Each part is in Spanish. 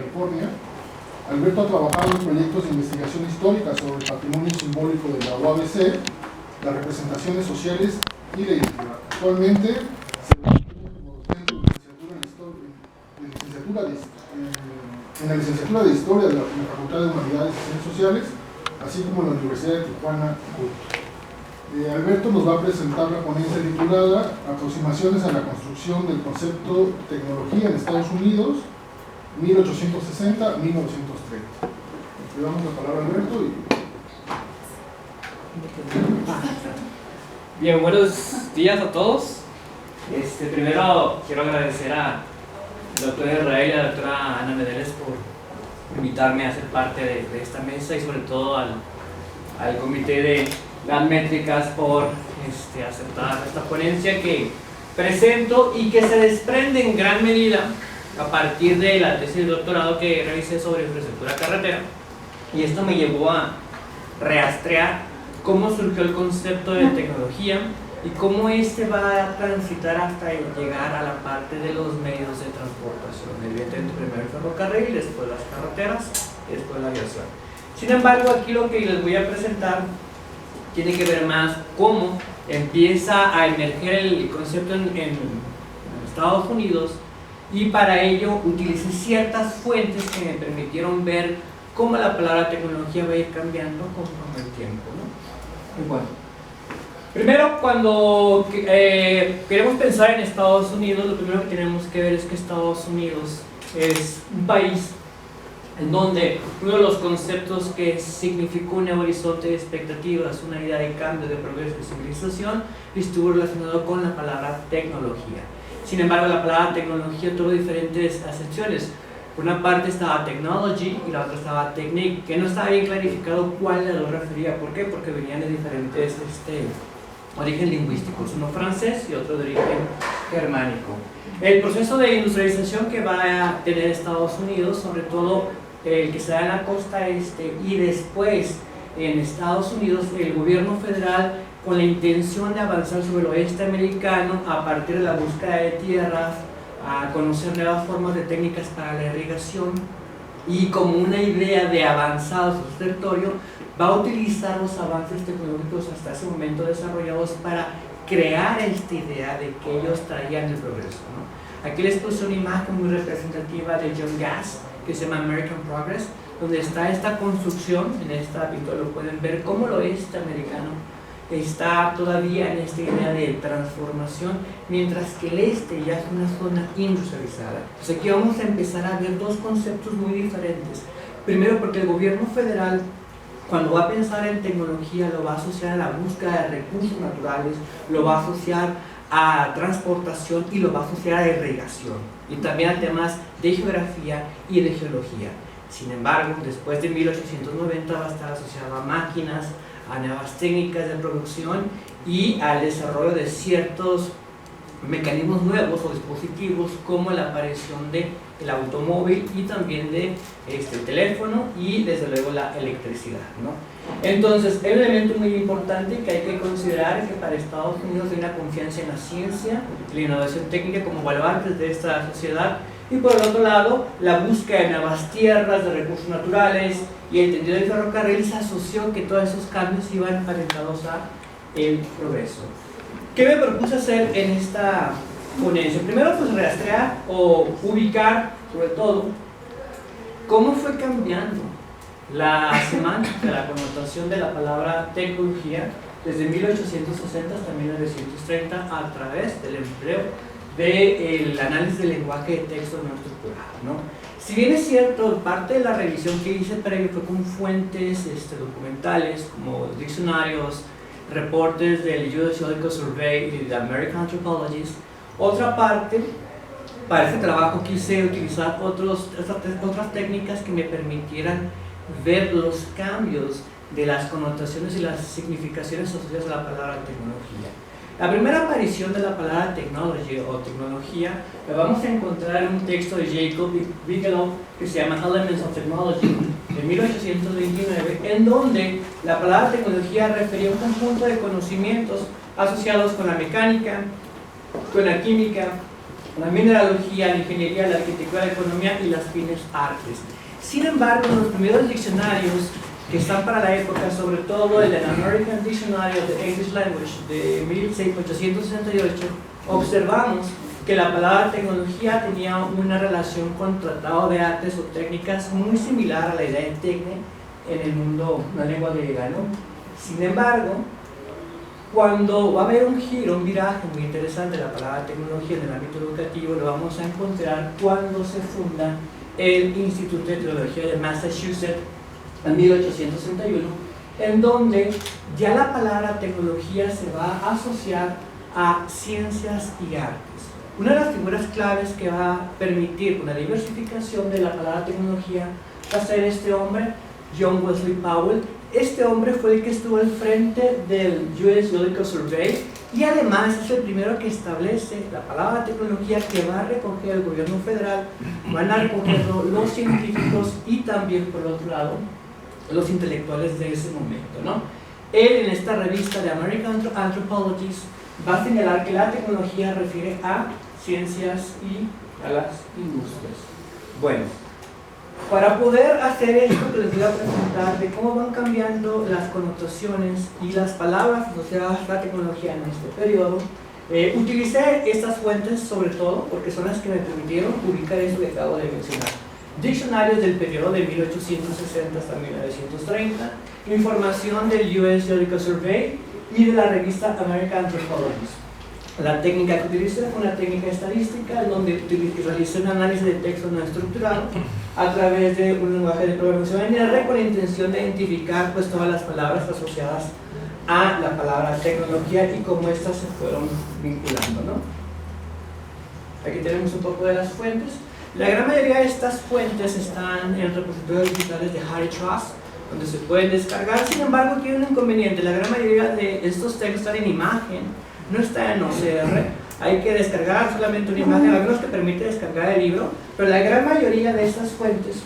California. Alberto ha trabajado en proyectos de investigación histórica sobre el patrimonio simbólico de la UABC, las representaciones sociales y la identidad. Actualmente se desempeña como docente en la licenciatura de Historia de la Facultad de Humanidades y Ciencias Sociales, así como en la Universidad de Tijuana. Alberto nos va a presentar la ponencia titulada Aproximaciones a la construcción del concepto tecnología en Estados Unidos, 1860-1930. Le damos la palabra a Alberto. Bien, buenos días a todos. Primero quiero agradecer al doctor Israel y a la doctora Ana Medeles por invitarme a ser parte de esta mesa, y sobre todo al comité de las métricas por aceptar esta ponencia que presento y que se desprende en gran medida a partir de la tesis de doctorado que realicé sobre infraestructura carretera. Y esto me llevó a rastrear cómo surgió el concepto de tecnología y cómo va a transitar hasta llegar a la parte de los medios de transportación. Evidentemente primero el ferrocarril, después las carreteras y después la aviación. Sin embargo, aquí lo que les voy a presentar tiene que ver más cómo empieza a emerger el concepto en Estados Unidos, y para ello utilicé ciertas fuentes que me permitieron ver cómo la palabra tecnología va a ir cambiando con el tiempo, ¿no? Y bueno, primero, cuando queremos pensar en Estados Unidos, lo primero que tenemos que ver es que Estados Unidos es un país en donde uno de los conceptos que significó un horizonte de expectativas, una idea de cambio, de progreso, de civilización, estuvo relacionado con la palabra tecnología. Sin embargo, la palabra tecnología tuvo diferentes acepciones. Por una parte estaba technology y la otra estaba technique, que no estaba bien clarificado cuál de las dos refería. ¿Por qué? Porque venían de diferentes origen lingüísticos, uno francés y otro de origen germánico. El proceso de industrialización que va a tener Estados Unidos, sobre todo el que se da en la costa este y después en Estados Unidos, el gobierno federal, con la intención de avanzar sobre el oeste americano a partir de la búsqueda de tierras, a conocer nuevas formas de técnicas para la irrigación y como una idea de avanzar sobre su territorio, va a utilizar los avances tecnológicos hasta ese momento desarrollados para crear esta idea de que ellos traían el progreso, ¿no? Aquí les puse una imagen muy representativa de John Gass que se llama American Progress, donde está esta construcción. En esta pintura lo pueden ver cómo el oeste americano está todavía en esta idea de transformación, mientras que el este ya es una zona industrializada. Entonces aquí vamos a empezar a ver dos conceptos muy diferentes. Primero, porque el gobierno federal, cuando va a pensar en tecnología, lo va a asociar a la búsqueda de recursos naturales, lo va a asociar a transportación y lo va a asociar a irrigación, y también a temas de geografía y de geología. Sin embargo, después de 1890 va a estar asociado a máquinas, a nuevas técnicas de producción y al desarrollo de ciertos mecanismos nuevos o dispositivos, como la aparición del automóvil y también de el teléfono y desde luego la electricidad, ¿no? Entonces, es un elemento muy importante que hay que considerar, que para Estados Unidos hay una confianza en la ciencia, la innovación técnica como baluartes de esta sociedad, y por el otro lado, la búsqueda de nuevas tierras, de recursos naturales, y el tendido del ferrocarril se asoció que todos esos cambios iban orientados a el progreso. ¿Qué me propuse hacer en esta ponencia? Primero, pues rastrear o ubicar, sobre todo, cómo fue cambiando la semántica, la connotación de la palabra tecnología desde 1860 hasta 1930 a través del empleo del análisis del lenguaje de texto no estructurado, ¿no? Si bien es cierto, parte de la revisión que hice previo fue con fuentes documentales como diccionarios, reportes del US Geological Survey y de American Anthropologist, otra parte, para este trabajo quise utilizar otras técnicas que me permitieran ver los cambios de las connotaciones y las significaciones asociadas a la palabra tecnología. La primera aparición de la palabra technology o tecnología la vamos a encontrar en un texto de Jacob Bigelow que se llama Elements of Technology de 1829, en donde la palabra tecnología refería a un conjunto de conocimientos asociados con la mecánica, con la química, la mineralogía, la ingeniería, la arquitectura, la economía y las fines artes. Sin embargo, los primeros diccionarios que están para la época, sobre todo el American Dictionary of the English Language de 1868, observamos que la palabra tecnología tenía una relación con tratado de artes o técnicas muy similar a la idea de tecne en el mundo, la lengua griega, ¿no? Sin embargo, cuando va a haber un giro, un viraje muy interesante de la palabra tecnología en el ámbito educativo, lo vamos a encontrar cuando se funda el Instituto de Tecnología de Massachusetts en 1861, en donde ya la palabra tecnología se va a asociar a ciencias y artes. Una de las figuras claves que va a permitir una diversificación de la palabra tecnología va a ser este hombre, John Wesley Powell. Este hombre fue el que estuvo al frente del US Geological Survey y además es el primero que establece la palabra tecnología que va a recoger el gobierno federal, van a recogerlo los científicos y también, por otro lado, los intelectuales de ese momento, ¿no? Él en esta revista de American Anthropologists va a señalar que la tecnología refiere a ciencias y a las industrias. Bueno, para poder hacer esto que les voy a presentar de cómo van cambiando las connotaciones y las palabras asociadas a la tecnología en este periodo, utilicé estas fuentes sobre todo porque son las que me permitieron ubicar eso que acabo de mencionar. Diccionarios del periodo de 1860 hasta 1930, información del US Geological Survey y de la revista American Anthropologists. La técnica que utilicé fue una técnica estadística en donde realicé un análisis de texto no estructurado a través de un lenguaje de programación en R con la intención de identificar pues, todas las palabras asociadas a la palabra tecnología y cómo estas se fueron vinculando, ¿no? Aquí tenemos un poco de las fuentes. La gran mayoría de estas fuentes están en repositorios digitales de HathiTrust, donde se pueden descargar. Sin embargo, tiene un inconveniente. La gran mayoría de estos textos están en imagen, no está en OCR. Hay que descargar solamente una imagen, algunos que permite descargar el libro, pero la gran mayoría de estas fuentes,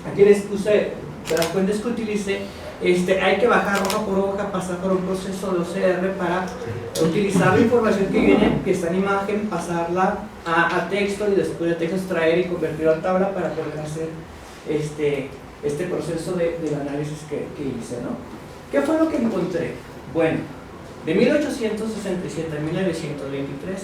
aquí les puse de las fuentes que utilicé, hay que bajar hoja por hoja, pasar por un proceso de OCR para utilizar la información que viene, que está en imagen, pasarla a texto y después de texto extraer y convertirlo a tabla para poder hacer este proceso del análisis que hice, ¿no? ¿Qué fue lo que encontré? Bueno, de 1867 a 1923,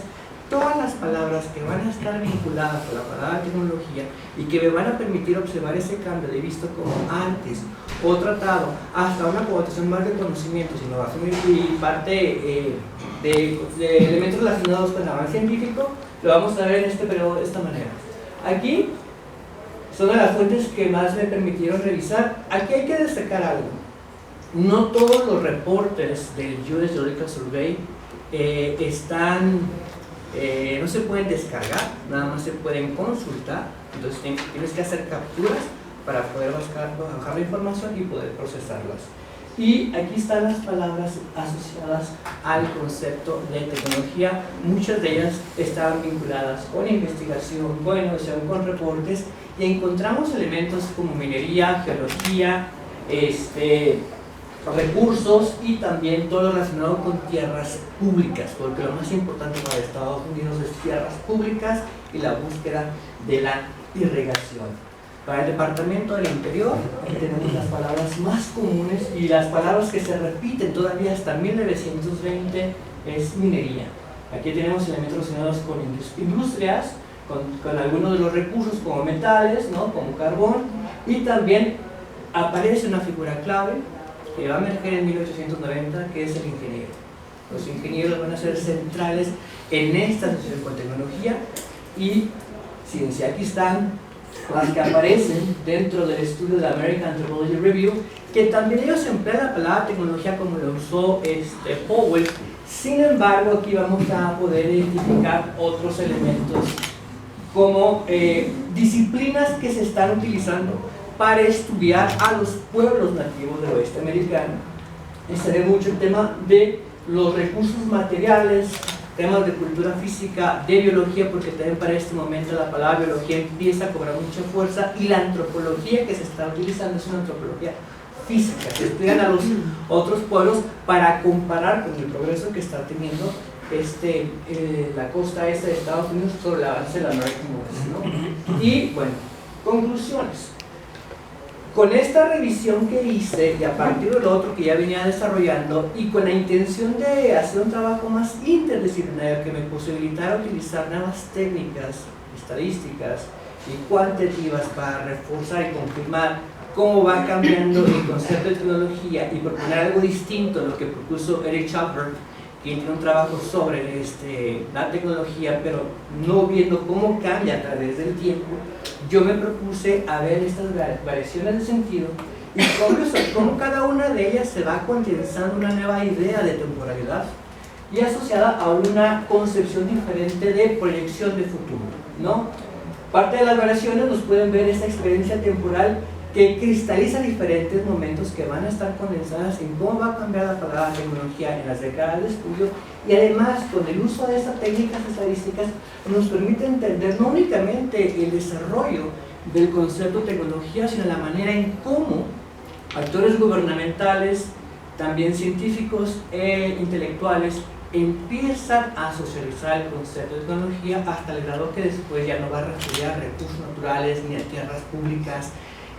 todas las palabras que van a estar vinculadas a la palabra tecnología y que me van a permitir observar ese cambio de visto como antes o tratado hasta una connotación más de conocimientos, innovación y parte de elementos relacionados con el avance científico, lo vamos a ver en este periodo de esta manera. Aquí son de las fuentes que más me permitieron revisar. Aquí hay que destacar algo. No todos los reportes del US Geological Survey no se pueden descargar, nada más se pueden consultar, entonces tienes que hacer capturas para poder bajar la información y poder procesarlas. Y aquí están las palabras asociadas al concepto de tecnología, muchas de ellas estaban vinculadas con investigación, con innovación, con reportes, y encontramos elementos como minería, geología, recursos y también todo lo relacionado con tierras públicas, porque lo más importante para Estados Unidos es tierras públicas y la búsqueda de la irrigación. Para el Departamento del Interior, aquí tenemos las palabras más comunes y las palabras que se repiten todavía hasta 1920 es minería. Aquí tenemos elementos relacionados con industrias, con algunos de los recursos como metales, ¿no? Como carbón, y también aparece una figura clave que va a emerger en 1890, que es el ingeniero. Los ingenieros van a ser centrales en esta asociación con tecnología y ciencia. Aquí están las que aparecen dentro del estudio de la American Anthropology Review, que también ellos emplean la palabra tecnología como lo usó Powell. Sin embargo, aquí vamos a poder identificar otros elementos como disciplinas que se están utilizando para estudiar a los pueblos nativos del oeste americano. Se ve mucho el tema de los recursos materiales, temas de cultura física, de biología, porque también para este momento la palabra biología empieza a cobrar mucha fuerza, y la antropología que se está utilizando es una antropología física, se estudian a los otros pueblos para comparar con el progreso que está teniendo la costa este de Estados Unidos sobre el avance de la American West, ¿no? Y bueno, conclusiones. Con esta revisión que hice y a partir de lo otro que ya venía desarrollando y con la intención de hacer un trabajo más interdisciplinario que me posibilitara utilizar nuevas técnicas estadísticas y cuantitativas para reforzar y confirmar cómo va cambiando el concepto de tecnología y proponer algo distinto a lo que propuso Eric Schaffer, que tiene un trabajo sobre la tecnología, pero no viendo cómo cambia a través del tiempo. Yo me propuse a ver estas variaciones de sentido y cómo cada una de ellas se va condensando una nueva idea de temporalidad y asociada a una concepción diferente de proyección de futuro, ¿no? Parte de las variaciones nos pueden ver esta experiencia temporal que cristaliza diferentes momentos que van a estar condensadas en cómo va a cambiar la palabra tecnología en las décadas de estudio, y además con el uso de estas técnicas estadísticas nos permite entender no únicamente el desarrollo del concepto de tecnología, sino la manera en cómo actores gubernamentales, también científicos e intelectuales empiezan a socializar el concepto de tecnología hasta el grado que después ya no va a referir a recursos naturales, ni a tierras públicas,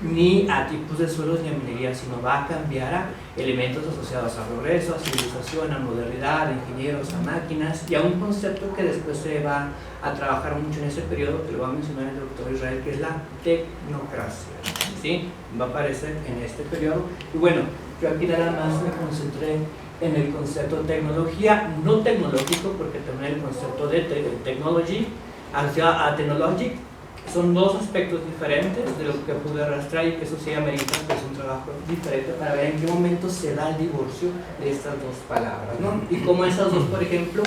ni a tipos de suelos ni a minería, sino va a cambiar a elementos asociados a progreso, a civilización, a modernidad, a ingenieros, a máquinas, y a un concepto que después se va a trabajar mucho en ese periodo, que lo va a mencionar el doctor Israel, que es la tecnocracia, ¿sí? Va a aparecer en este periodo. Y bueno, yo aquí nada más me concentré en el concepto de tecnología, no tecnológico, porque también el concepto de technology, a technologic, son dos aspectos diferentes de lo que pude arrastrar, y que eso sí amerita pues un trabajo diferente para ver en qué momento se da el divorcio de estas dos palabras, ¿no? Y cómo esas dos, por ejemplo,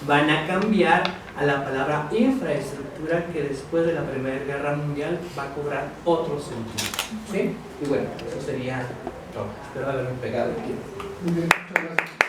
van a cambiar a la palabra infraestructura, que después de la Primera Guerra Mundial va a cobrar otro sentido, ¿sí? Y bueno, eso sería todo. Espero haberme pegado aquí. Muy bien, muchas gracias.